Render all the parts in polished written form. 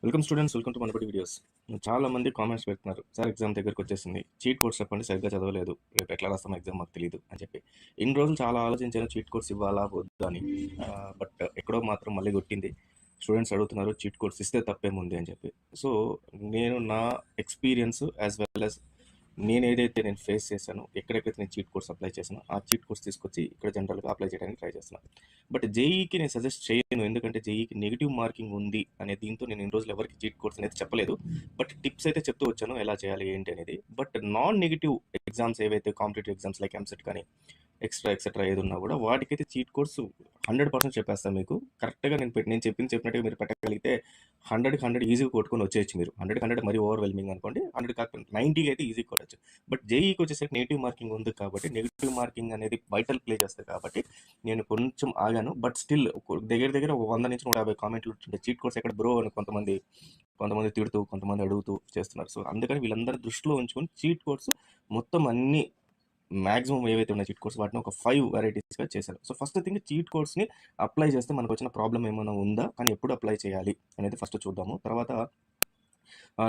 Welcome students, welcome to Manabadi videos. చాలా మంది comments పెడుతున్నారు, సార్ ఎగ్జామ్ దగ్గరికి వచ్చేసింది, చీట్ కోడ్స్ చెప్పండి, సరిగ్గా చదవలేదు, రేపు ఎట్లా రాస్తాం ఎగ్జామ్ మాకు తెలియదు అని చెప్పి. ఇన్ని రోజులు చాలా ఆలోచించాను చీట్ కోడ్స్ ఇవ్వాలా వద్దా అని. బట్ ఎక్కడో మాత్రం మళ్ళీ కొట్టింది. స్టూడెంట్స్ అడుగుతున్నారు చీట్ కోడ్స్ ఇస్తే తప్పేముంది అని చెప్పి. సో నేను నా ఎక్స్పీరియన్స్ యాజ్ వెల్ యాజ్ నేను ఫేస్ చేశాను, ఎక్కడెక్కడైతే నేను చీట్ కోడ్స్ అప్లై చేశాను, ఆ చీట్ కోడ్స్ తీసుకొచ్చి ఇక్కడ జనరల్గా అప్లై చేయడానికి ట్రై చేస్తున్నాను. బట్ జేఈకి నేను సజెస్ట్ చేయను, ఎందుకంటే జేఈకి నెగిటివ్ మార్కింగ్ ఉంది అనే దీంతో నేను ఇన్ని రోజులు ఎవరికి చీట్ కోడ్స్ అనేది చెప్పలేదు. బట్ టిప్స్ అయితే చెప్తూ వచ్చాను ఎలా చేయాలి ఏంటి అనేది. బట్ నాన్ నెగిటివ్ ఎగ్జామ్స్ ఏవైతే కాంపిటేటివ్ ఎగ్జామ్స్ లైక్ ఎంసెట్ కానీ ఎక్సెట్రా ఏది ఉన్నా కూడా వాటికైతే చీట్ కోడ్స్ 100% చెప్పేస్తాను మీకు. కరెక్ట్గా నేను చెప్పినట్టుగా మీరు పెట్టగలిగితే 100కి 100 ఈజీగా కొట్టుకొని వచ్చేయచ్చు. మీరు 100కి 100 మరీ ఓవర్వెల్మింగ్ అనుకోండి, 100 కాకపోతే 90కి అయితే ఈజీగా కొట్టచ్చు. బట్ జేఈకి వచ్చేసరికి నెగిటివ్ మార్కింగ్ ఉంది కాబట్టి, నెగిటివ్ మార్కింగ్ అనేది వైటల్ ప్లే చేస్తుంది కాబట్టి నేను కొంచెం ఆగాను. బట్ స్టిల్ దగ్గర దగ్గర ఒక 100 నుంచి 150 కామెంట్లు ఉంటుంటాయి, చీట్ కోడ్స్ ఎక్కడ బ్రో అని కొంతమంది తిడుతూ, కొంతమంది అడుగుతూ చేస్తున్నారు. సో అందుకని వీళ్ళందరూ దృష్టిలో ఉంచుకొని చీట్ కోడ్స్ మొత్తం అన్ని మ్యాక్సిమం ఏవైతే ఉన్నాయి చీట్ కోడ్స్ వాటిని ఒక 5 వెరైటీస్గా చేశారు. సో ఫస్ట్ థింగ్, చీట్ కోడ్స్ని అప్లై చేస్తే మనకు వచ్చిన ప్రాబ్లం ఏమైనా ఉందా, కానీ ఎప్పుడు అప్లై చేయాలి అనేది ఫస్ట్ చూద్దాము. తర్వాత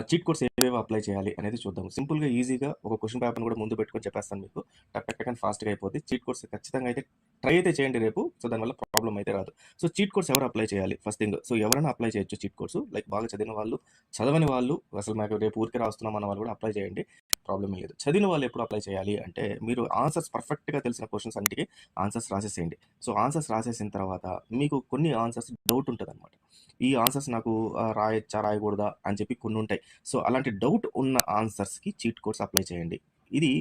చీట్ కోడ్స్ ఏవేవి అప్లై చేయాలి అనేది చూద్దాం. సింపుల్గా ఈజీగా ఒక క్వశ్చన్ పేపర్ని కూడా ముందు పెట్టుకొని చెప్పేస్తాను మీకు, టక్ అని ఫాస్ట్గా అయిపోద్ది. చీట్ కోడ్స్ ఖచ్చితంగా అయితే ట్రై అయితే చేయండి రేపు, సో దానివల్ల ప్రాబ్లం అయితే రాదు. సో చీట్ కోడ్స్ ఎవరు అప్లై చేయాలి? ఫస్ట్ థింగ్, సో ఎవరైనా అప్లై చేయొచ్చు చీట్ కోడ్స్, లైక్ బాగా చదివిన వాళ్ళు, చదవని వాళ్ళు, అసలు మాకు రేపు ఊరికే రాస్తున్నాం అన్న వాళ్ళు కూడా అప్లై చేయండి, ప్రాబ్లం లేదు. చదివిన వాళ్ళు ఎప్పుడు అప్లై చేయాలి అంటే, మీరు ఆన్సర్స్ పర్ఫెక్ట్గా తెలిసిన క్వశ్చన్స్ అన్నిటికీ ఆన్సర్స్ రాసేసేయండి. సో ఆన్సర్స్ రాసేసిన తర్వాత మీకు కొన్ని ఆన్సర్స్ డౌట్ ఉంటుంది అనమాట. ఈ ఆన్సర్స్ నాకు రాయొచ్చా రాయకూడదా అని చెప్పి కొన్ని ఉంటాయి. సో అలాంటి డౌట్ ఉన్న ఆన్సర్స్కి చీట్ కోడ్స్ అప్లై చేయండి. ఇది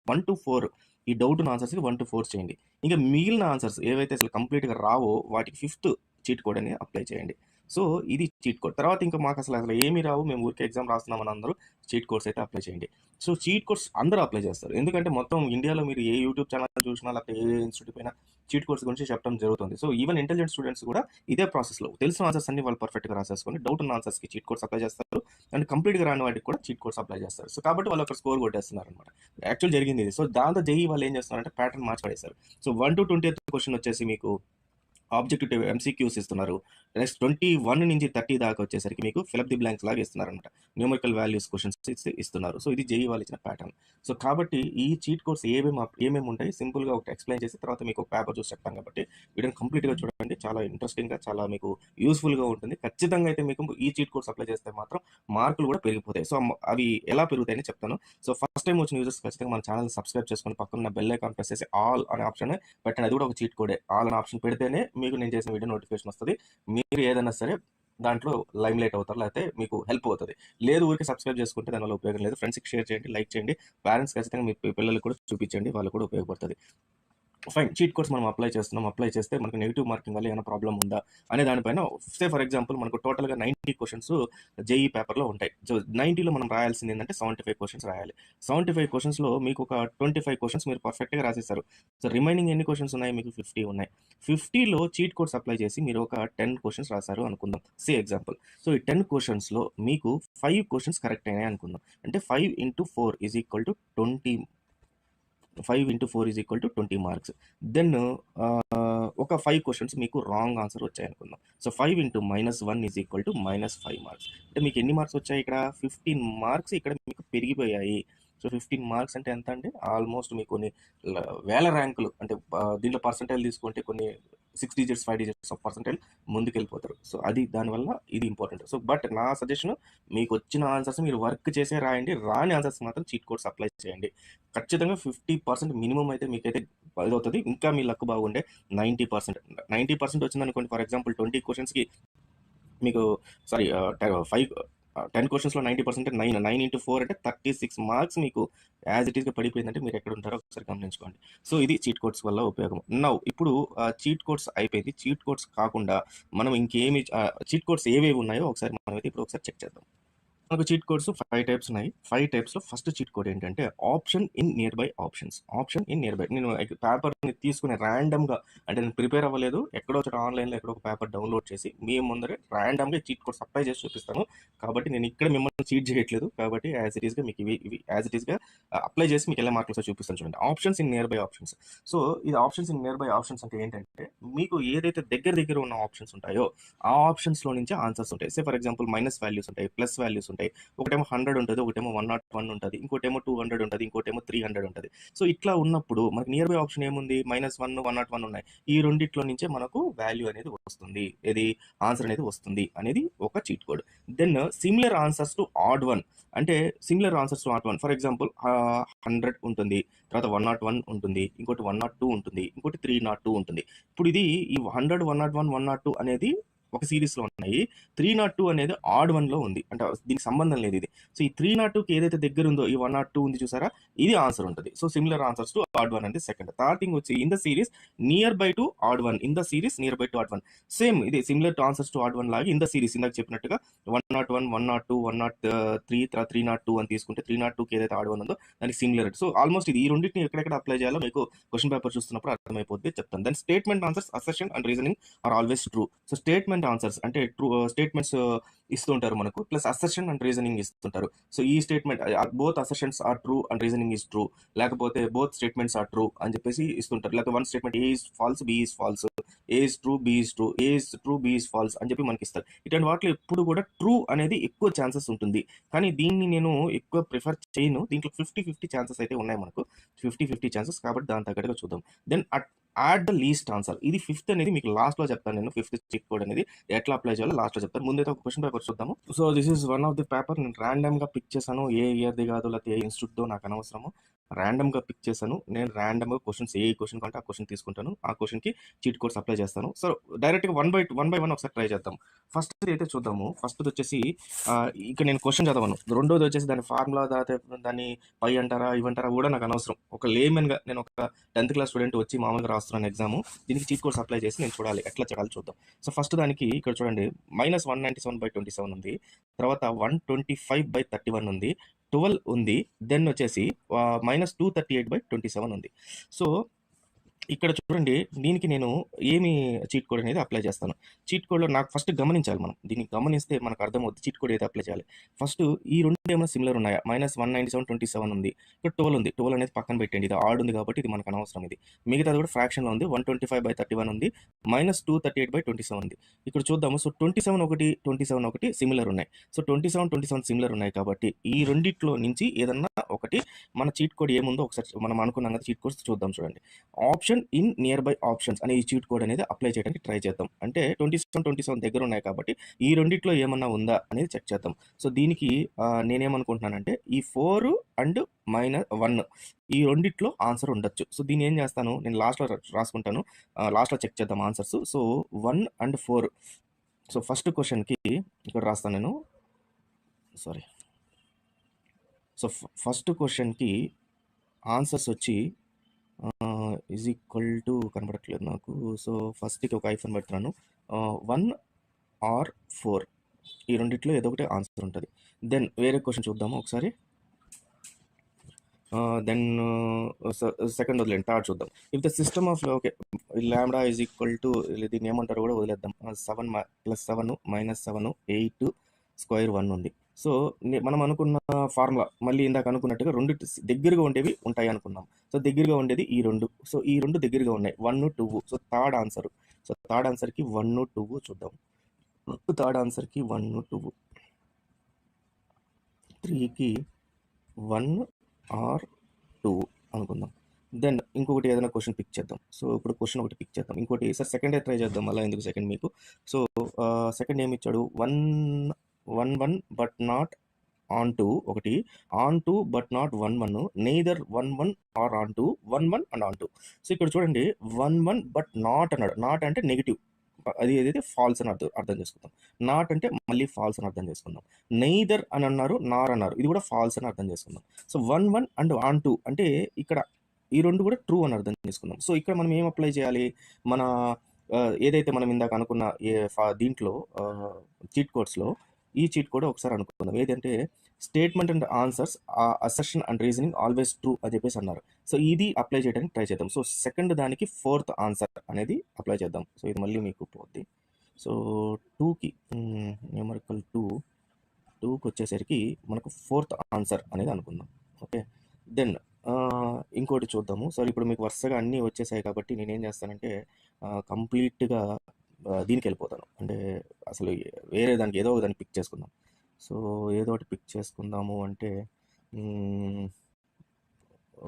1 to 4, ఈ డౌట్ ఉన్న ఆన్సర్స్కి 1 to 4 చేయండి. ఇంకా మిగిలిన ఆన్సర్స్ ఏవైతే అసలు కంప్లీట్గా రావో వాటికి 5th చీట్ కోడ్ అని అప్లై చేయండి. సో ఇది చీట్ కోడ్. తర్వాత ఇంకా మాకు అసలు ఏమీ రావు, మేము ఊరికే ఎగ్జామ్ రాస్తున్నామని అందరూ చీట్ కోడ్స్ అయితే అప్లై చేయండి. సో చీట్ కోడ్స్ అందరూ అప్లై చేస్తారు, ఎందుకంటే మొత్తం ఇండియాలో మీరు ఏ యూట్యూబ్ ఛానల్ చూసినా, లేకపోతే ఏ ఇన్స్టిట్యూట్ పైన చీట్ కోడ్స్ గురించి చెప్పడం జరుగుతుంది. సో ఈవెన్ ఇంటెలిజెంట్ స్టూడెంట్స్ కూడా ఇదే ప్రాసెస్లో తెలిసిన ఆన్సర్స్ అన్ని వాళ్ళు పర్ఫెక్ట్గా రాసేసుకొని డౌట్ ఉన్న ఆన్సర్స్కి చీట్ కోడ్స్ అప్లై చేస్తారు, అండ్ కంప్లీట్గా రాని వాటికి కూడా చీట్ కోడ్స్ అప్లై చేస్తారు. సో కాబట్టి వాళ్ళు ఒక స్కోర్ కొట్టేస్తున్నారు అనమాట. యాక్చువల్ జరిగింది ఇది. సో దాంతో జేఈ వాళ్ళు ఏం చేస్తున్నారంటే ప్యాటర్న్ మార్చి పడేశారు. సో 1 to 20th క్వశ్చన్ వచ్చేసి మీకు ఆబ్జెక్టివ్ ఎంసీక్యూస్ ఇస్తున్నారు. నెక్స్ట్ 21 నుంచి 30 దాకా వచ్చేసరికి మీకు ఫిలప్ ది బ్లాంక్స్ లాగా ఇస్తున్నారనమాట. న్యూమరికల్ వాల్యూస్ క్వశ్చన్స్ ఇస్తున్నారు. సో ఇది జేఈ వాళ్ళు ఇచ్చిన ప్యాటర్న్. సో కాబట్టి ఈ చీట్ కోడ్స్ ఏమేమి ఉంటాయి సింపుల్గా ఒకటి ఎక్స్ప్లెయిన్ చేసి తర్వాత మీకు ఒక పేపర్ చూసి చెప్తాను కాబట్టి వీడియోని కంప్లీట్గా చూడండి. చాలా ఇంట్రెస్టింగ్గా, చాలా మీకు యూస్ఫుల్గా ఉంటుంది. ఖచ్చితంగా అయితే మీకు ఈ చీట్ కోడ్స్ అప్లై చేస్తే మాత్రం మార్కులు కూడా పెరిగిపోతాయి. సో అవి ఎలా పెరుగుతాయని చెప్తాను. సో ఫస్ట్ టైం వచ్చిన యూజర్స్ ఖచ్చితంగా మన ఛానల్ సబ్స్క్రైబ్ చేసుకొని పక్కన బెల్ ఐకాన్ ప్రెస్ చేసి ఆల్ అనే ఆప్షన్ పెట్టండి. అది కూడా ఒక చీట్ కోడే. ఆల్ అనే ఆప్షన్ పెడితేనే మీకు నేను చేసిన వీడియో నోటిఫికేషన్ వస్తుంది. మీరు ఏదైనా సరే దాంట్లో లైమ్ లైట్ అవుతారు, లేకపోతే మీకు హెల్ప్ అవుతుంది. లేదు ఊరికి సబ్స్క్రైబ్ చేసుకుంటే దానివల్ల ఉపయోగం లేదు. ఫ్రెండ్స్కి షేర్ చేయండి, లైక్ చేయండి. పేరెంట్స్ ఖచ్చితంగా మీ పిల్లలకు కూడా చూపించండి, వాళ్ళు కూడా ఉపయోగపడుతుంది. ఫైన్, చీట్ కోడ్స్ మనం అప్లై చేస్తున్నాం. అప్లై చేస్తే మనకు నెగిటివ్ మార్కింగ్ వల్ల ఏమైనా ప్రాబ్లం ఉందా అనే దానిపైన, సే ఫర్ ఎగ్జాంపుల్ మనకు టోటల్గా 90 క్వశ్చన్స్ జేఈ పేపర్లో ఉంటాయి. సో 90లో మనం రాయాల్సింది ఏంటంటే 75 క్వశ్చన్స్ రాయాలి. 75 క్వశ్చన్స్లో మీకు ఒక 25 క్వశ్చన్స్ మీరు పర్ఫెక్ట్గా రాసేస్తారు. సో రిమైనింగ్ ఎన్ని క్వశ్చన్స్ ఉన్నాయి? మీకు 50 ఉన్నాయి. 50లో చీట్ కోడ్స్ అప్లై చేసి మీరు ఒక 10 క్వశ్చన్స్ రాశారు అనుకుందాం, సే ఎగ్జాంపుల్. సో ఈ 10 క్వశ్చన్స్లో మీకు 5 క్వశ్చన్స్ కరెక్ట్ అయినాయి అనుకుందాం. అంటే 5 into 4 = 20. 5 into 4 = 20 marks. దెన్ ఒక 5 క్వశ్చన్స్ మీకు రాంగ్ ఆన్సర్ వచ్చాయి అనుకుందాం. So 5 into -1 = -5 marks. అంటే మీకు ఎన్ని మార్క్స్ వచ్చాయి ఇక్కడ? 15 మార్క్స్ ఇక్కడ మీకు పెరిగిపోయాయి. సో 15 మార్క్స్ అంటే ఎంత అండి? ఆల్మోస్ట్ మీకు కొన్ని వేల ర్యాంకులు, అంటే దీంట్లో పర్సంటైల్ తీసుకుంటే కొన్ని 6 digits 5 digits ఆఫ్ పర్సంటైల్ ముందుకెళ్ళిపోతారు. సో అది దానివల్ల ఇది ఇంపార్టెంట్. సో బట్ నా సజెషన్, మీకు వచ్చిన ఆన్సర్స్ మీరు వర్క్ చేసే రాయండి, రాని ఆన్సర్స్ మాత్రం చీట్ కోడ్స్ అప్లై చేయండి. ఖచ్చితంగా 50% మినిమం అయితే మీకైతే ఇదవుతుంది. ఇంకా మీ లక్ బాగుండే 90% వచ్చిందనుకోండి, ఫర్ ఎగ్జాంపుల్ 20 క్వశ్చన్స్కి మీకు సారీ 10 క్వశ్చన్స్లో 90% 9 into 4 అంటే 36 మార్క్స్ మీకు యాజ్ ఇట్ ఈస్గా పడిపోయిందంటే మీరు ఎక్కడ ఉంటారో ఒకసారి గమనించుకోండి. సో ఇది చీట్ కోడ్స్ వల్ల ఉపయోగం. నౌ ఇప్పుడు చీట్ కోడ్స్ అయిపోయింది. చీట్ కోడ్స్ కాకుండా మనం ఇంకేమి చీట్ కోడ్స్ ఏవేవి ఉన్నాయో ఒకసారి మనం అయితే ఇప్పుడు ఒకసారి చెక్ చేద్దాం. మనకు చీట్ కోడ్స్ 5 టైప్స్ ఉన్నాయి. 5 టైప్స్‌లో ఫస్ట్ చీట్ కోడ్ ఏంటంటే option in near by options. Option in near by. నేను పేపర్‌ని తీసుకొని ర్యాండమ్‌గా అంటే నేను ప్రిపేర్ అవ్వలేదు. ఎక్కడో చోట ఆన్‌లైన్‌లో ఎక్కడో ఒక పేపర్ డౌన్‌లోడ్ చేసి మీ ముందరే ర్యాండమ్‌గా చీట్ కోడ్స్ అప్లై చేసి చూపిస్తాను. కాబట్టి నేను ఇక్కడ మిమ్మల్ని చీట్ చేయట్లేదు. కాబట్టి యాజ్ ఇట్ ఈస్‌గా మీకు ఇవి యాజ్ ఇట్ ఈస్‌గా అప్లై చేసి మీకు ఎలా మార్కులు వస్తాయో చూపిస్తాను చూడండి. Options in near by options. So ఇది options in near by options అంటే ఏంటంటే మీకు ఏదైతే దగ్గర ఉన్న ఆప్షన్స్ ఉంటాయో ఆ ఆప్షన్స్‌లో నుంచి ఆన్సర్స్ ఉంటాయి. ఫర్ ఎగ్జాంపుల్ మైనస్ వాల్యూస్ ఉంటాయి, ప్లస్ వాల్యూస్ ఉంటాయి. ఒకటేమో 100 ఉంటది, ఒకటేమో 101 ఉంటది, ఇంకోటేమో 200 ఉంటది, ఇంకోటేమో 300 ఉంటది. సో ఇట్లా ఉన్నప్పుడు మనకి నియర్ బై ఆప్షన్ ఏముంది? -1, 101 ఉన్నాయి. ఈ రెండిట్లో నుంచే మనకు వాల్యూ అనేది వస్తుంది. ఏది ఆన్సర్ అనేది వస్తుంది అనేది ఒక cheat code. Then similar answers to odd one అంటే similar answers to odd one. For example 100 ఉంటుంది, తర్వాత 101 ఉంటుంది, ఇంకోటి 102 ఉంటుంది, ఇంకోటి 302 ఉంటుంది. ఇప్పుడు ఇది ఈ 100, 101, 102 అనేది ఒక సిరీస్లో ఉన్నాయి. 302 అనేది ఆడ్ వన్లో ఉంది. అంటే దీనికి సంబంధం లేదు ఇది. సో ఈ 302కి ఏదైతే దగ్గర ఉందో ఈ 102 ఉంది చూసారా, ఇది ఆన్సర్ ఉంటుంది. So similar answers to odd one అనేది సెకండ్. థర్డ్ థింగ్ వచ్చి in the series near by to odd one. In the series near by to odd one. Same ఇది similar to answers to odd one లాగా in the series ఇందాక చెప్పినట్టుగా 101, 102, 103, 302 అని తీసుకుంటే 302కి ఏదైతే odd one ఉందో దానికి సిమిలర్. సో ఆల్మోస్ట్ ఇది ఈ రెండింటిని ఎక్కడెక్కడ అప్లై చేయాలో మీకు క్వశ్చన్ పేపర్ చూస్తున్నప్పుడు అర్థమైపోద్ది, చెప్తాను. Then statement answers, assertion and reasoning are always true. So statement answers అంటే ట్రూ స్టేట్మెంట్స్ ఇస్తుంటారు మనకు, ప్లస్ అసెషన్ అండ్ రీజనింగ్ ఇస్తుంటారు. సో ఈ statement both assertions are true and reasoning is true, లేకపోతే బోత్ స్టేట్మెంట్స్ ఆర్ ట్రూ అని చెప్పేసి ఇస్తుంటారు. లేకపోతే one statement A is false, B is false, A is true, B is true, A is true, B is false అని చెప్పి మనకి ఇస్తారు. ఇటువంటి వాటిలో ఎప్పుడు కూడా ట్రూ అనేది ఎక్కువ ఛాన్సెస్ ఉంటుంది. కానీ దీన్ని నేను ఎక్కువ ప్రిఫర్ చేయను. దీంట్లో 50-50 ఛాన్సెస్ అయితే ఉన్నాయి మనకు, 50-50 ఛాన్సెస్. కాబట్టి దాని తగ్గట్టుగా చూద్దాం. Then add the least answer. ఇది ఫిఫ్త్ అనేది మీకు లాస్ట్లో చెప్తాను నేను. ఫిఫ్త్ చీట్ కోడ్ అనేది ఎట్లా అప్లై చేయాలో లాస్ట్లో చెప్తాను. ముందైతే ఒక క్వశ్చన్ పేపర్ చూద్దాము. So this is one of the paper. నేను ర్యాండమ్గా పిక్ చేశాను. ఏ ఇయర్ది కాదు, లేకపోతే ఏ ఇన్స్టిట్యూట్దో నాకు అనవసరము. ర్యాండమ్గా పిక్ చేశాను. నేను ర్యాండమ్గా క్వశ్చన్స్ ఏ క్వశ్చన్ కంటే ఆ క్వశ్చన్ తీసుకుంటాను. ఆ క్వశ్చన్కి చీట్ కోడ్స్ అప్లై చేస్తాను. సో డైరెక్ట్గా వన్ బై వన్ ఒకసారి ట్రై చేద్దాం. ఫస్ట్ అయితే చూద్దాము. ఫస్ట్ వచ్చేసి ఇక నేను క్వశ్చన్ చదవను. రెండోది వచ్చేసి దాని ఫార్ములా, దాన్ని పై అంటారా ఇవంటారా కూడా నాకు అనవసరం. ఒక లేమెన్గా నేను ఒక 10th క్లాస్ స్టూడెంట్ వచ్చి మామూలుగా రాస్తున్నాను ఎగ్జామ్. దీనికి చీట్ కోడ్స్ అప్లై చేసి నేను చూడాలి ఎట్లా చేయాలి చూద్దాం. సో ఫస్ట్ దానికి ఇక్కడ చూడండి -197/27 ఉంది, తర్వాత 125/31 ఉంది, 12 ఉంది, దెన్ వచ్చేసి -238/27 ఉంది. సో ఇక్కడ చూడండి, దీనికి నేను ఏమి చీట్ కోడ్ అనేది అప్లై చేస్తాను. చీట్ కోడ్లో నాకు ఫస్ట్ గమనించాలి మనం. దీన్ని గమనిస్తే మనకు అర్థమవుతుంది చీట్ కోడ్ ఏది అప్లై చేయాలి. ఫస్ట్ ఈ రెండు ఏమైనా సిమిలర్ ఉన్నాయా? -197/27 ఉంది, ఇక్కడ 12 ఉంది. 12 అనేది పక్కన పెట్టండి. ఇది ఆడ్ ఉంది కాబట్టి ఇది మనకు అనవసరం. ఇది మిగతాది కూడా ఫ్రాక్షన్లో ఉంది. 125/31 ఉంది, -238/27 ఉంది. ఇక్కడ చూద్దాము. సో 27 ఒకటి సిమిలర్ ఉన్నాయి. సో 27 సిమిలర్ ఉన్నాయి కాబట్టి ఈ రెండిట్లో నుంచి ఏదన్నా ఒకటి మన చీట్ కోడ్ ఏముందో ఒకసారి మనం అనుకున్నాం కదా, చీట్ కోడ్స్ చూద్దాం చూడండి. Option in near by options అనే ఈ చీట్ కోడ్ అనేది అప్లై చేయడానికి ట్రై చేద్దాం. అంటే 27 దగ్గర ఉన్నాయి కాబట్టి ఈ రెండిట్లో ఏమన్నా ఉందా అనేది చెక్ చేద్దాం. సో దీనికి నేనేమనుకుంటున్నానంటే ఈ 4 అండ్ -1 ఈ రెండిట్లో ఆన్సర్ ఉండొచ్చు. సో దీన్ని ఏం చేస్తాను, నేను లాస్ట్లో రాసుకుంటాను. లాస్ట్లో చెక్ చేద్దాం answers. So 1 and 4. So first క్వశ్చన్కి ఇక్కడ రాస్తాను నేను. సారీ. సో ఫస్ట్ క్వశ్చన్కి ఆన్సర్స్ వచ్చి ఈజ్ ఈక్వల్ టు కనబడట్లేదు నాకు. సో ఫస్ట్కి ఒక ఐఫోన్ పెడుతున్నాను. 1 ఆర్ 4 ఈ రెండిట్లో ఏదో ఒకటి ఆన్సర్ ఉంటుంది. దెన్ వేరే క్వశ్చన్ చూద్దాము ఒకసారి. దెన్ సెకండ్ వదిలేండి, థర్డ్ చూద్దాం. If the system of okay lambda is equal to దీన్ని ఏమంటారు కూడా వదిలేద్దాం. 7 + 7 -7 8 స్క్వేర్ 1 ఉంది. సో మనం అనుకున్న ఫార్ములా మళ్ళీ ఇందాక అనుకున్నట్టుగా రెండు దగ్గరగా ఉండేవి ఉంటాయి అనుకున్నాం. సో దగ్గరగా ఉండేది ఈ రెండు. సో ఈ రెండు దగ్గరగా ఉన్నాయి, 1, 2. So third answer. So third ఆన్సర్కి 1, 2 చూద్దాం. థర్డ్ ఆన్సర్కి 1, 2, 3కి 1 ఆర్ 2 అనుకుందాం. దెన్ ఇంకొకటి ఏదైనా క్వశ్చన్ పిక్ చేద్దాం. సో ఇప్పుడు క్వశ్చన్ ఒకటి పిక్ చేద్దాం. ఇంకోటి సార్ సెకండ్ ట్రై చేద్దాం, అలా ఎందుకు సెకండ్ మీకు. సో సెకండ్ ఏమి ఇచ్చాడు, 1 బట్ నాట్ ఆన్ 2 ఒకటి, on 2 but not 1 neither 1 or on 2 1 and on 2. So ఇక్కడ చూడండి 1 బట్ నాట్ అన్నాడు. నాట్ అంటే నెగిటివ్, అది ఏదైతే ఫాల్స్ అని అర్థం చేసుకుందాం. నాట్ అంటే మళ్ళీ ఫాల్స్ అని అర్థం చేసుకుందాం. నెయిదర్ అని అన్నారు, నార్ అన్నారు, ఇది కూడా ఫాల్స్ అని అర్థం చేసుకుందాం. సో 1 అండ్ ఆన్ 2 అంటే ఇక్కడ ఈ రెండు కూడా ట్రూ అని అర్థం చేసుకుందాం. సో ఇక్కడ మనం ఏం అప్లై చేయాలి, మన ఏదైతే మనం ఇందాక అనుకున్న దీంట్లో చీట్ కోడ్స్లో ఈ చీట్ కూడా ఒకసారి అనుకుందాం. ఏదంటే statement and answers assertion and reasoning always true అని చెప్పేసి అన్నారు. సో ఇది అప్లై చేయడానికి ట్రై చేద్దాం. సో సెకండ్ దానికి ఫోర్త్ ఆన్సర్ అనేది అప్లై చేద్దాం. సో ఇది మళ్ళీ మీకు పోద్ది. సో 2కి న్యూమరికల్ 2కి వచ్చేసరికి మనకు ఫోర్త్ ఆన్సర్ అనేది అనుకుందాం. ఓకే, దెన్ ఇంకోటి చూద్దాము. సో ఇప్పుడు మీకు వరుసగా అన్నీ వచ్చేసాయి కాబట్టి నేనేం చేస్తానంటే కంప్లీట్గా దీనికి వెళ్ళిపోతాను. అంటే అసలు వేరే దానికి ఏదో ఒక దాన్ని పిక్ చేసుకుందాం. సో ఏదో ఒకటి పిక్ చేసుకుందాము అంటే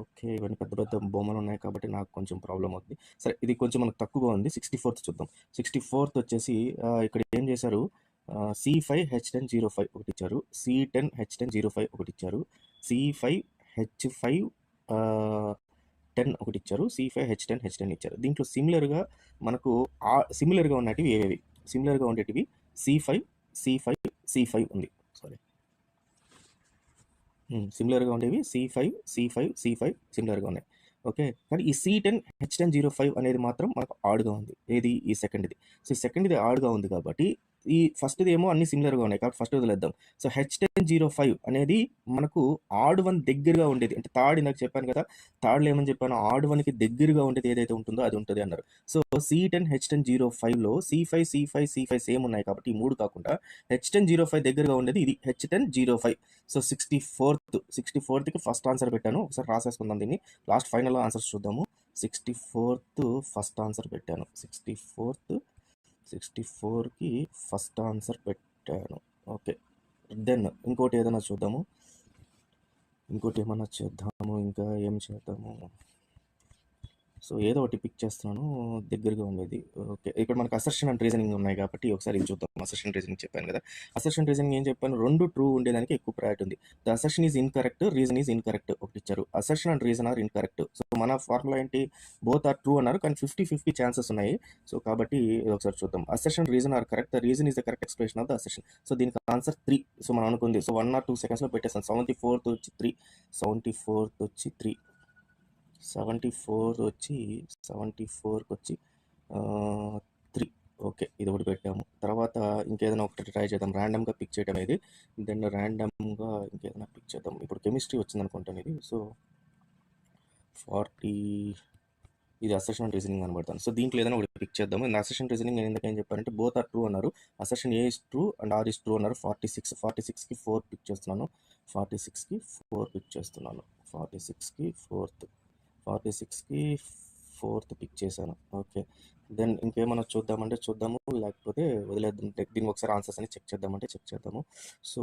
ఓకే, ఇవన్నీ పెద్ద పెద్ద బొమ్మలు ఉన్నాయి కాబట్టి నాకు కొంచెం ప్రాబ్లం అవుతుంది. సరే, ఇది కొంచెం మనకు తక్కువగా ఉంది. 64th చూద్దాం. 64th వచ్చేసి ఇక్కడ ఏం చేశారు, C5H1005 ఒకటి ఇచ్చారు, C10H1005 ఒకటి ఇచ్చారు, C5H510 ఒకటి ఇచ్చారు, C5H10H10 ఇచ్చారు. దీంట్లో సిమిలర్గా ఉన్నటివి ఏవేవి? సిమిలర్గా ఉండేటివి C5 ఉంది. సారీ, సిమిలర్గా ఉండేవి C5 సిమిలర్గా ఉన్నాయి. ఓకే, కానీ ఈ C10H1005 అనేది మాత్రం మనకు ఆడ్గా ఉంది. ఏది? ఈ సెకండ్ది. సో ఈ సెకండ్ది ఆడ్గా ఉంది కాబట్టి ఈ ఫస్ట్ది ఏమో అన్ని సిమిలర్గా ఉన్నాయి కాబట్టి ఫస్ట్ వదిలేద్దాం. సో H1005 అనేది మనకు ఆడ్ వన్ దగ్గరగా ఉండేది. అంటే థర్డ్ ఇందాక చెప్పాను కదా, థర్డ్లో ఏమని చెప్పాను, ఆడ్ వన్కి దగ్గరగా ఉండేది ఏదైతే ఉంటుందో అది ఉంటుంది అన్నారు. సో C10H1005లో C5 సేమ్ ఉన్నాయి కాబట్టి ఈ 3 కాకుండా H1005 దగ్గరగా ఉండేది ఇది H1005. So 64th first answer పెట్టాను. ఒకసారి రాసేసుకుందాం దీన్ని. లాస్ట్ ఫైనల్ ఆన్సర్స్ చూద్దాము. 64th ఫస్ట్ ఆన్సర్ పెట్టాను. 64కి ఫస్ట్ ఆన్సర్ పెట్టాను. ఓకే, దెన్ ఇంకోటి ఏదైనా చూద్దాము. ఇంకోటి ఏమన్నా చేద్దాము. ఇంకా ఏం చేద్దాము? సో ఏదో ఒకటి పిక్ చేస్తున్నాను దగ్గరగా ఉండేది. ఓకే, ఇక్కడ మనకు అసర్షన్ అండ్ రీజనింగ్ ఉన్నాయి కాబట్టి ఒకసారి ఇది చూద్దాం. అసర్షన్ రీజనింగ్ చెప్పాను కదా. అసర్షన్ రీజనింగ్ ఏం చెప్పాను, 2 ట్రూ ఉండేదానికి ఎక్కువ ప్రయారిటీ ఉంది. The assertion is incorrect, reason is incorrect ఒకటి ఇచ్చారు. Assertion and reason are incorrect. So మన ఫార్ములా ఏంటి, బోత్ ఆర్ ట్రూ అన్నారు కానీ 50-50 ఛాన్సెస్ ఉన్నాయి. సో కాబట్టి ఒకసారి చూద్దాం. Assertion reason are correct, the reason is the correct expression of the assertion. So దీనికి ఆన్సర్ 3. సో మనం అనుకుంది. సో 1 or 2 సెకండ్స్లో పెట్టేస్తాను. 74th వచ్చి 3, 74th వచ్చి 3, 74 వచ్చి 74కి వచ్చి 3. ఓకే, ఇది ఒకటి పెట్టాము. తర్వాత ఇంకేదైనా ఒకటి ట్రై చేద్దాం. ర్యాండమ్గా పిక్ చేయడం అనేది. దెన్ ర్యాండమ్గా ఇంకేదైనా పిక్ చేద్దాం. ఇప్పుడు కెమిస్ట్రీ వచ్చింది అనుకుంటాను ఇది. సో 40, ఇది అసర్షన్ రీజనింగ్ అనబడతాను. సో దీంట్లో ఏదైనా ఒకటి పిక్ చేద్దాము. నేను అసర్షన్ రీజనింగ్ నేను ఎందుకని చెప్పానంటే బోత్ ఆర్ ట్రూ అన్నారు. Assertion A is true and R is true అన్నారు. 46కి 4 పిక్ చేస్తున్నాను. 46కి 4 పిక్ చేస్తున్నాను. 46కి 4th పిక్ చేశాను. ఓకే, దెన్ ఇంకేమైనా చూద్దామంటే చూద్దాము, లేకపోతే వదిలేద్దాం. దీనికి ఒకసారి ఆన్సర్స్ అని చెక్ చేద్దామంటే చెక్ చేద్దాము. సో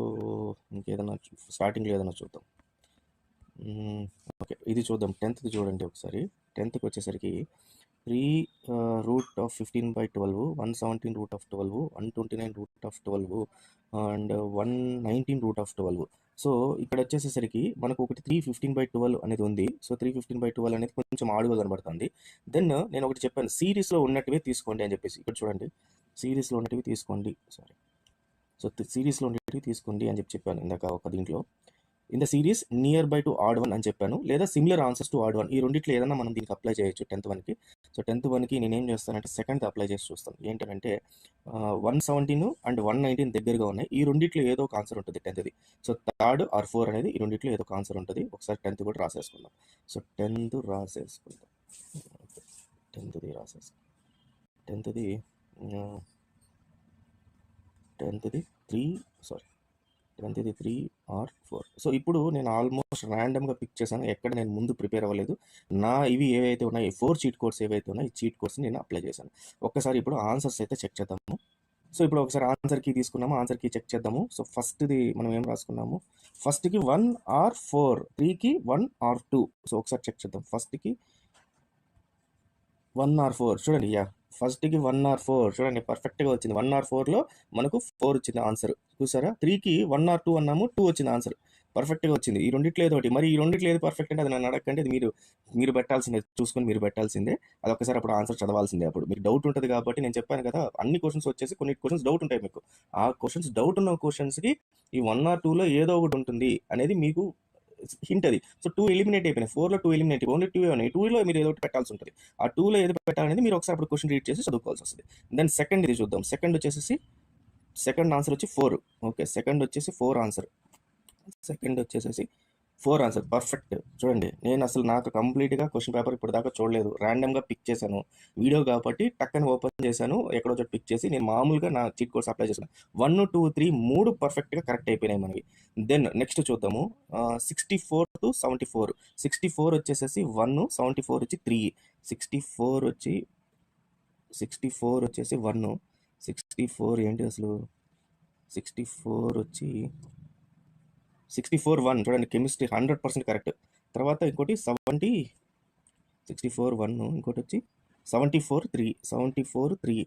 ఇంకేదైనా స్టార్టింగ్లో ఏదైనా చూద్దాం. ఓకే, ఇది చూద్దాం. 10th చూడండి ఒకసారి. 10th వచ్చేసరికి 3√15/12, 117√12, 129√12 అండ్ 119√12. సో ఇక్కడ వచ్చేసేసరికి మనకు ఒకటి 315/12 అనేది ఉంది. సో 315/12 అనేది కొంచెం ఆడుగా కనబడుతుంది. దెన్ నేను ఒకటి చెప్పాను, సిరీస్లో ఉన్నట్టువే తీసుకోండి అని చెప్పేసి. ఇక్కడ చూడండి, సిరీస్లో ఉన్నట్టువి తీసుకోండి. సారీ, సో సిరీస్లో ఉన్నట్టువి తీసుకోండి అని చెప్పాను ఇందాక ఒక దీంట్లో. In the series near by to odd 1 అని చెప్పాను, లేదా సిమిలర్ ఆన్సర్స్ టు ఆడ్ 1. ఈ రెండిట్లో ఏదైనా మనం దీనికి అప్లై చేయొచ్చు 10th 1కి. సో 10th 1కి నేనేం చేస్తానంటే సెకండ్ అప్లై చేసి చూస్తాను. ఏంటంటే 117 అండ్ 119 దగ్గరగా ఉన్నాయి. ఈ రెండిట్లో ఏదో ఒక ఆన్సర్ ఉంటుంది 10thది. సో 3rd or 4 అనేది ఈ రెండిట్లో ఏదో ఒక ఆన్సర్ ఉంటుంది. ఒకసారి 10th కూడా రాసేసుకుందాం. సో 10th రాసేసుకుందాం. 10thది రాసేసుకుందాం. 10thది 3 or 4. సో ఇప్పుడు నేను ఆల్మోస్ట్ ర్యాండమ్గా పిక్ చేశాను. ఎక్కడ నేను ముందు ప్రిపేర్ అవ్వలేదు. ఇవి ఏవైతే ఉన్నాయి, 4 చీట్ కోడ్స్ ఏవైతే ఉన్నాయి, ఈ చీట్ కోడ్స్ నేను అప్లై చేశాను. ఒక్కసారి ఇప్పుడు ఆన్సర్స్ అయితే చెక్ చేద్దాము. సో ఇప్పుడు ఒకసారి ఆన్సర్ కీ తీసుకున్నాము, ఆన్సర్ కీ చెక్ చేద్దాము. సో ఫస్ట్ది మనం ఏం రాసుకున్నాము, ఫస్ట్కి 1 or 4, 3కి 1 or 2. సో ఒకసారి చెక్ చేద్దాం. ఫస్ట్కి 1 or 4 చూడండి. ఫస్ట్కి 1 or 4 చూడండి, పర్ఫెక్ట్గా వచ్చింది. 1 or 4లో మనకు 4 వచ్చింది ఆన్సర్. చూసారా, 3కి 1 or 2 అన్నాము, 2 వచ్చింది ఆన్సర్. పర్ఫెక్ట్గా వచ్చింది. ఈ రెండిట్లో ఏదో ఒకటి. మరి ఈ రెండిట్లో ఏది పర్ఫెక్ట్ అంటే అది నన్ను అడగండి. అది మీరు పెట్టాల్సిందే, చూసుకొని మీరు పెట్టాల్సిందే. అది ఒకసారి అప్పుడు ఆన్సర్ చదవాల్సిందే. అప్పుడు మీకు డౌట్ ఉంటుంది కాబట్టి నేను చెప్పాను కదా, అన్ని క్వశ్చన్స్ వచ్చేసి కొన్ని క్వశ్చన్స్ డౌట్ ఉంటాయి మీకు. ఆ క్వశ్చన్స్ డౌట్ ఉన్న క్వశ్చన్స్కి ఈ 1 or 2లో ఏదో ఒకటి ఉంటుంది అనేది మీకు హింట్ అది. సో 2 ఎలిమినేట్ అయిపోయినాయి. 4లో 2 ఎలిమినేట్, ఓన్లీ 2 ఉన్నాయి. 2లో మీరు ఏదో ఒకటి పెట్టాల్సి ఉంటుంది. ఆ 2లో ఏది పెట్టాలనేది మీరు ఒకసారి అప్పుడు క్వశ్చన్ రీడ్ చేసి చదువుకోవాల్సి వస్తుంది. దెన్ సెకండ్ ఇది చూద్దాం. సెకండ్ వచ్చేసి సెకండ్ ఆన్సర్ వచ్చి 4. ఓకే, సెకండ్ వచ్చేసి 4 ఆన్సర్. సెకండ్ వచ్చేసేసి 4 ఆన్సర్ పర్ఫెక్ట్. చూడండి, నేను అసలు నాకు కంప్లీట్గా క్వశ్చన్ పేపర్ ఇప్పుడు దాకా చూడలేదు, ర్యాండమ్గా పిక్ చేశాను. వీడియో కాబట్టి టక్కని ఓపెన్ చేశాను, ఎక్కడో చోట పిక్ చేసి నేను మామూలుగా నా చీట్ కోర్స్ అప్లై చేశాను. 1, 2, 3 3 పర్ఫెక్ట్గా కరెక్ట్ అయిపోయినాయి మనకి. దెన్ నెక్స్ట్ చూద్దాము. 64 to 74. 64 వచ్చేసేసి 1, 74 వచ్చి 3. 64 వచ్చి 64 వచ్చేసి 1. 64 ఏంటి అసలు? 64 వచ్చి 64 1. చూడండి, కెమిస్ట్రీ 100% కరెక్ట్. తర్వాత ఇంకోటి 64 1, ఇంకోటి వచ్చి 74 3. 74 3,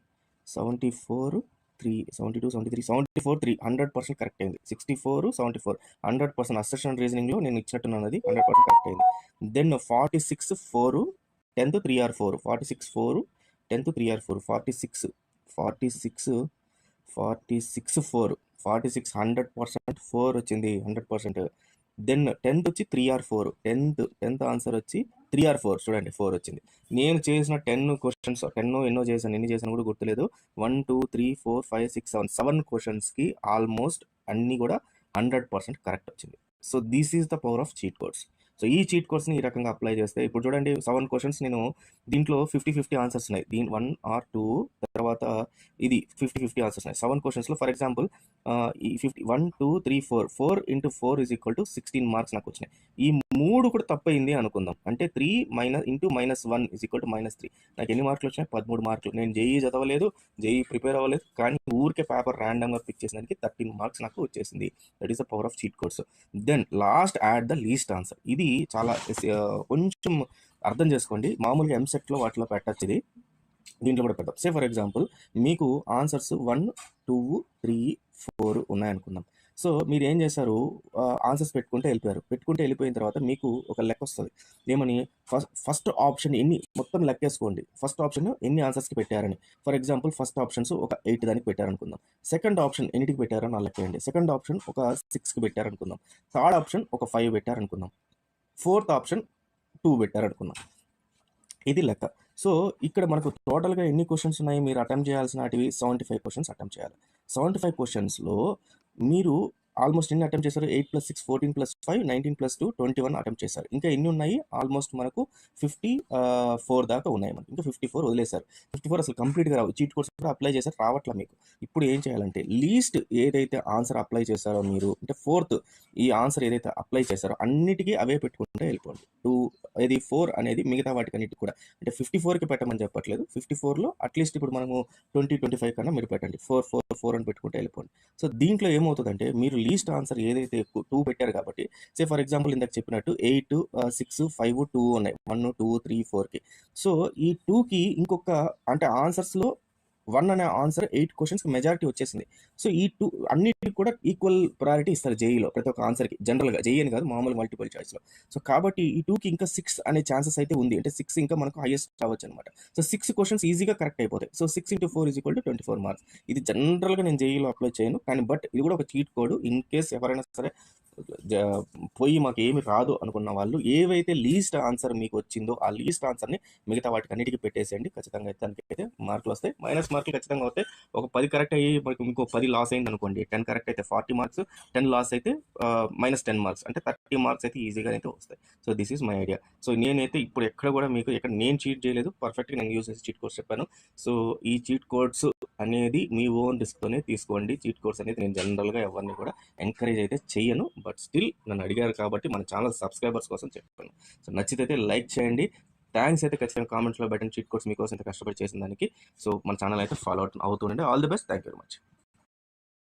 74 3, 72 73, 74 3 100% కరెక్ట్ అయింది. 64 74 100% అసెషన్ రీజనింగ్లో నేను ఇచ్చినట్టున్నాను, అది 100% కరెక్ట్ అయింది. Then 46 4 10th 3R4. 46 4 10th 3R4. 46 46 4 46 100% 4 వచ్చింది, 100%. దెన్ 10th వచ్చి 3R4. 10th ఆన్సర్ వచ్చి 3R4. చూడండి, 4 వచ్చింది. నేను చేసిన 10 క్వశ్చన్స్, 10 ఎన్నో చేశాను, ఎన్ని చేశాను కూడా గుర్తులేదు. 1 2 3 4 5 6 7 క్వశ్చన్స్కి ఆల్మోస్ట్ అన్నీ కూడా 100% కరెక్ట్ వచ్చింది. So this is the power of cheat codes. So ఈ చీట్ కోడ్స్ని ఈ రకంగా అప్లై చేస్తే, ఇప్పుడు చూడండి 7 క్వశ్చన్స్ నేను దీంట్లో 50-50 ఆన్సర్స్ ఉన్నాయి. 1 or 2, తర్వాత ఇది 50-50 ఆన్సర్స్ ఉన్నాయి 7 క్వశ్చన్స్లో. ఫర్ ఎగ్జాంపుల్ ఈ 1 2 3 4 4 into 4 is equal to 16 marks నాకు వచ్చినాయి. ఈ 3 కూడా తప్పయింది అనుకుందాం, అంటే 3 into -1 is equal to -3. నాకు ఎన్ని మార్కులు వచ్చినాయి? 13 మార్కులు. నేను జేఈ చదవలేదు, జేఈ ప్రిపేర్ అవ్వలేదు, కానీ ఊరికే పేపర్ ర్యాండమ్గా పిక్ చేసినందుకు 13 మార్క్స్ నాకు వచ్చేసింది. That is the power of cheat codes. Then last add the least answer. ఇది చాలా కొంచెం అర్థం చేసుకోండి. మామూలుగా ఎంసెట్లో వాటిలో పెట్టచ్చు, ఇది దీంట్లో కూడా పెడతాం. సే ఫర్ ఎగ్జాంపుల్ మీకు ఆన్సర్స్ 1 2 3 4 ఉన్నాయనుకుందాం. సో మీరు ఏం చేశారు? ఆన్సర్స్ పెట్టుకుంటే వెళ్ళిపోయిన తర్వాత మీకు ఒక లెక్క వస్తుంది. ఏమని? ఫస్ట్ ఆప్షన్ ఎన్ని, మొత్తం లెక్కేసుకోండి. ఫస్ట్ ఆప్షన్ ఎన్ని ఆన్సర్స్కి పెట్టారని. ఫర్ ఎగ్జాంపుల్ ఫస్ట్ ఆప్షన్స్ ఒక 8 దానికి పెట్టారనుకుందాం. సెకండ్ ఆప్షన్ ఎన్నిటికి పెట్టారో నా లెక్కేయండి. సెకండ్ ఆప్షన్ ఒక 6కి పెట్టారనుకుందాం. థర్డ్ ఆప్షన్ ఒక 5 పెట్టారనుకుందాం. Fourth option 2 పెట్టారనుకుందాం. ఇది లెక్క. సో ఇక్కడ మనకు టోటల్గా ఎన్ని క్వశ్చన్స్ ఉన్నాయి? మీరు అటెంప్ట్ చేయాల్సినవి 75 క్వశ్చన్స్ అటెంప్ట్ చేయాలి. 75 క్వశ్చన్స్లో మీరు ఆల్మోస్ట్ ఎన్ని అటెంప్ట్ చేశారు? 8 + 6 14 + 5 19 + 2 21 అటెంప్ట్ చేశారు. ఇంకా ఎన్ని ఉన్నాయి? ఆల్మోస్ట్ మనకు 54 దాకా ఉన్నాయి. మనకి ఇంకా 54 వదిలేశారు. 54 అసలు కంప్లీట్గా రావు. చీట్ కోడ్స్ కూడా అప్లై చేశారు, రావట్లా మీకు. ఇప్పుడు ఏం చేయాలంటే, లీస్ట్ ఏదైతే ఆన్సర్ అప్లై చేశారో మీరు, అంటే ఫోర్త్ ఈ ఆన్సర్ ఏదైతే అప్లై చేశారో అన్నిటికీ అవే పెట్టుకుంటే వెళ్ళిపోండి. 4 అనేది మిగతా వాటికి అన్నిటికి కూడా, అంటే 54కి పెట్టమని చెప్పట్లేదు. 54లో అట్లీస్ట్ ఇప్పుడు మనము 20 25 కన్నా మీరు పెట్టండి. 4 4 4 అని పెట్టుకుంటే వెళ్ళిపోండి. సో దీంట్లో ఏమవుతుందంటే, మీరు లీస్ట్ ఆన్సర్ ఏదైతే 2 పెట్టారు కాబట్టి, సే ఫర్ ఎగ్జాంపుల్ ఇందాక చెప్పినట్టు 8 6 5 2 ఉన్నాయి. 1 2 3 4కి. సో ఈ 2కి ఇంకొక, అంటే ఆన్సర్స్లో 1 అనే ఆన్సర్ 8 క్వశ్చన్స్కి మెజారిటీ వచ్చేసింది. సో ఈ 2 అన్నిటికి కూడా ఈక్వల్ ప్రయారిటీ ఇస్తారు జేఈలో, ప్రతి ఒక్క ఆన్సర్కి. జనరల్గా జేఈ అని కాదు, మామూలు మల్టిపుల్ చాయిస్లో. సో కాబట్టి ఈ 2కి ఇంకా 6 అనే ఛాన్సెస్ అయితే ఉంది, అంటే 6 ఇంకా మనకు హైయెస్ట్ అవ్వచ్చు అనమాట. సో 6 క్వశ్చన్స్ ఈజీగా కరెక్ట్ అయిపోతాయి. So 6 into 4 is equal to 24 marks. ఇది జనరల్గా నేను జేఈలో అప్లై చేయను, కానీ బట్ ఇది కూడా ఒక చీట్ కోడ్. ఇన్ కేస్ ఎవరైనా సరే పోయి మాకు ఏమి రాదు అనుకున్న వాళ్ళు, ఏవైతే లీస్ట్ ఆన్సర్ మీకు వచ్చిందో ఆ లీస్ట్ ఆన్సర్ని మిగతా వాటికి అన్నిటికీ పెట్టేసేయండి. ఖచ్చితంగా అయితే దానికి అయితే మార్కులు వస్తాయి. మైనస్ మార్కులు ఖచ్చితంగా అవుతాయి. ఒక 10 కరెక్ట్ అయ్యి మనకు ఇంకో 10 లాస్ అయింది అనుకోండి, 10 కరెక్ట్ అయితే 40 మార్క్స్, 10 లాస్ అయితే -10 మార్క్స్, అంటే 30 మార్క్స్ అయితే ఈజీగా అయితే వస్తాయి. So this is my idea. So నేనైతే ఇప్పుడు ఎక్కడ కూడా మీకు నేను చీట్ చేయలేదు, పర్ఫెక్ట్గా నేను యూజ్ చేసి చీట్ కోడ్స్ చెప్పాను. సో ఈ చీట్ కోడ్స్ అనేది మీ ఓన్ రిస్క్తోనే తీసుకోండి. చీట్ కోడ్స్ అనేది నేను జనరల్గా ఎవరిని కూడా ఎంకరేజ్ అయితే చెయ్యను, బట్ స్టిల్ నన్ను అడిగారు కాబట్టి మన ఛానల్ సబ్స్క్రైబర్స్ కోసం చెప్పాను. సో నచ్చితే లైక్ చేయండి. థ్యాంక్స్ అయితే ఖచ్చితంగా కామెంట్స్లో పెట్టండి, చీట్ కోడ్స్ మీకోసం ఇంత కష్టపడి చేసిన దానికి. సో మన ఛానల్ అయితే ఫాలో అవుతుండండి. All the best. Thank you very much.